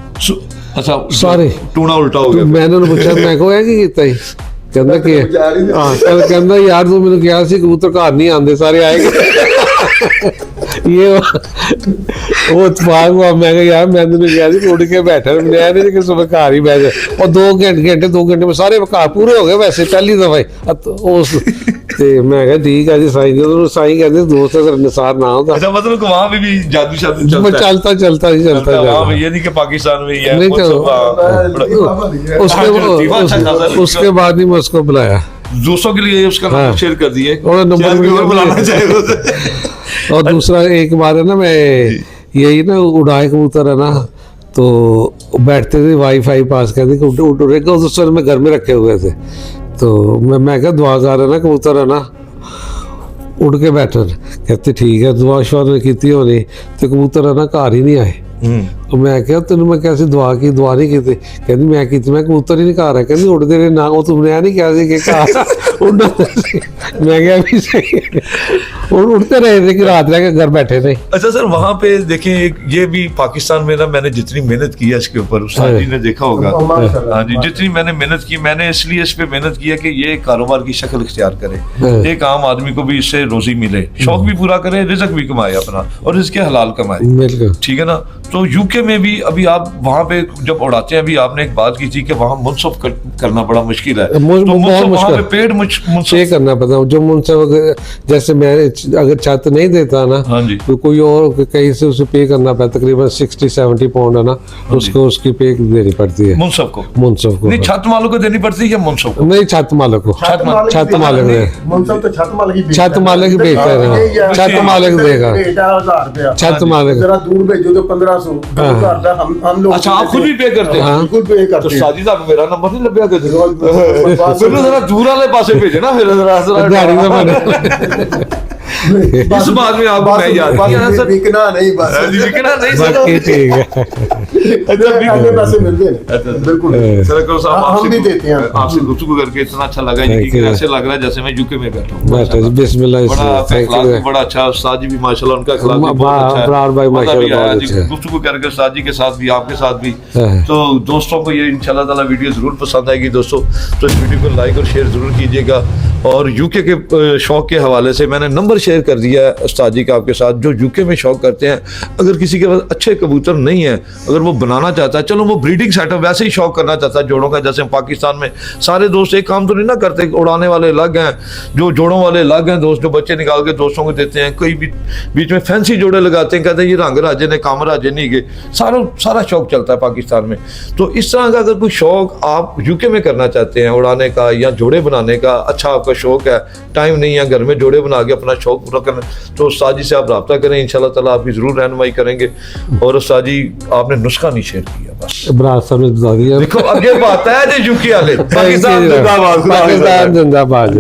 अच्छा, सारे। टूना उल्टा हो तो गया। मैंने उन्हें पूछा, मैं को है कि कितना ही कहता कि कहता यार तू मैंने कहा सी कबूतर घर नहीं आते, सारे आएंगे। ये वो इत्तेफाक हुआ। मैं कहा यार मैं तेन कहा सी उड़ के बैठा, मैं नहीं कि सुबह घर ही बैठ जाए। और 2 घंटे में सारे घर पूरे हो गए वैसे पहली दफा ही। ते मैं कहा ठीक है जी साईं जी। तो साईं कहते दोस्त अगर निसार ना होता। अच्छा, मतलब कि वहाँ पे भी जादू शादू चलता है। चलता ही वहाँ पे ये नहीं कि पाकिस्तान में ही है। नहीं, मुनसफ, उसके बाद ही मैं उसको बुलाया दोस्तों के लिए उसका हाँ। नंबर शेयर कर दिए और नंबर शायद भी कोई और कर बुलाना दिए। चाहे उसे। और दूसरा एक बार है ना, मैं यही ना उड़ाए कबूतर है ना, तो बैठते थे वाईफाई पास कहते कि उड़ेगा, उस समय में घर में रखे हुए थे। तो मैं क्या दुआ कर रहा ना कबूतर है ना, उड़ के बैठन, कहते ठीक है दुआ शुआ ने की होनी, तो कबूतर है ना घर ही नहीं आए। तो मैं क्या तेन मैं कैसे दुआ नहीं की, कहती मैं की, मैं कबूतर ही नहीं घर है, कहती उड़ते रहे ना, वो तुमने नहीं कहा कि घर उड़ना। मैं क्या भी सही उड़ते रहे थे कि रात रह के घर बैठे थे। अच्छा सर, वहाँ पे देखें ये भी पाकिस्तान में ना, मैंने जितनी मेहनत की है इसके ऊपर, उस्ताद जी ने देखा होगा। हाँ जी, जितनी मैंने मेहनत की, मैंने इसलिए इस पे मेहनत की है कि ये कारोबार की शक्ल इख्तियार करे, एक आम आदमी को भी इससे रोजी मिले, शौक भी पूरा करे, रिज़्क भी कमाए अपना, और इसके हलाल कमाए। ठीक है ना। तो यूके में भी अभी आप वहाँ पे जब उड़ाते हैं, अभी आपने एक बात की थी कि वहाँ मुनसफ करना बड़ा मुश्किल है। तो मुनसफ वहाँ पे पेड पे करना पड़ता है। जो मुनसफ जैसे मैं अगर छत नहीं देता ना, हाँ जी, तो कोई और कहीं से उसे पे करना पड़ता, तकरीबन 60-70 पाउंड है ना, उसको उसकी पे देनी पड़ती है मुनसफ को। नहीं, छत मालिक को देनी पड़ती है या मुनसफ को? नहीं, छत मालिक को। छत मालिक छत मालिक बेचता है, छत मालिक देगा, छत मालिक। जरा दूर भेजो तो 1500। हम लोग अच्छा, आप खुद भी पे करते हैं? खुद पे तो करते हैं। साजिद आप मेरा नंबर नहीं लभ्या कर जरा दूर वाले पासे भेजे ना, फिर गाड़ी में बने। इस बात में आपको मैं याद किया ना सर, बिकना नहीं बस, बिकना नहीं सर। बाकी ठीक है। आगे पैसे मिलते हैं बिल्कुल। सर को साहब हम भी देते हैं। आपसे गुफ्तगू करके इतना अच्छा लगा, यकीन ऐसे लग रहा है जैसे मैं यूके में बैठा हूँ। बैठो जी, बिस्मिल्लाह। बड़ा अखलाक भी बड़ा अच्छा, उस्ताद जी भी माशाल्लाह, उनका अखलाक भी बहुत अच्छा है। अबरार भाई माशाल्लाह बहुत अच्छा है। गुफ्तगू करके उस्ताद जी के साथ भी, आपके साथ भी। हाँ। तो दोस्तों को ये इंशाल्लाह ताला वीडियो जरूर पसंद आएगी दोस्तों, तो इस वीडियो को लाइक और शेयर जरूर कीजिएगा। और यूके के शौक के हवाले से मैंने नंबर शेयर कर दिया है उस्ताद जी का आपके साथ, जो यूके में शौक करते हैं। अगर किसी के पास अच्छे कबूतर नहीं है, अगर वो बनाना चाहता है, चलो वो ब्रीडिंग सेटअप वैसे ही शौक करना चाहता है जोड़ों का, जैसे पाकिस्तान में सारे दोस्त एक काम तो नहीं ना करते, उड़ाने वाले अलग हैं, जो जोड़ों वाले अलग हैं, दोस्त जो बच्चे निकाल के दोस्तों को देते हैं, कोई भी बीच में फैंसी जोड़े लगाते हैं, कहते हैं ये रंग राजे ने काम राजे नहीं गए, सारा शौक चलता है पाकिस्तान में। तो इस तरह का अगर कोई शौक आप यूके में करना चाहते हैं, उड़ाने का या जोड़े बनाने का, अच्छा आपका शौक है, टाइम नहीं है घर में जोड़े बना के अपना शौक पूरा करना, तो उस्ताद जी से आप रब्ता करें, इंशाल्लाह ताला आपकी जरूर रहनुमाई करेंगे। और उस्ताद जी आपने नुस्खा नहीं शेयर किया, बस अबरार साहब ने बता दिया। देखो अब ये बात है जो यूके वाले, पाकिस्तान जिंदाबाद, पाकिस्तान जिंदाबाद।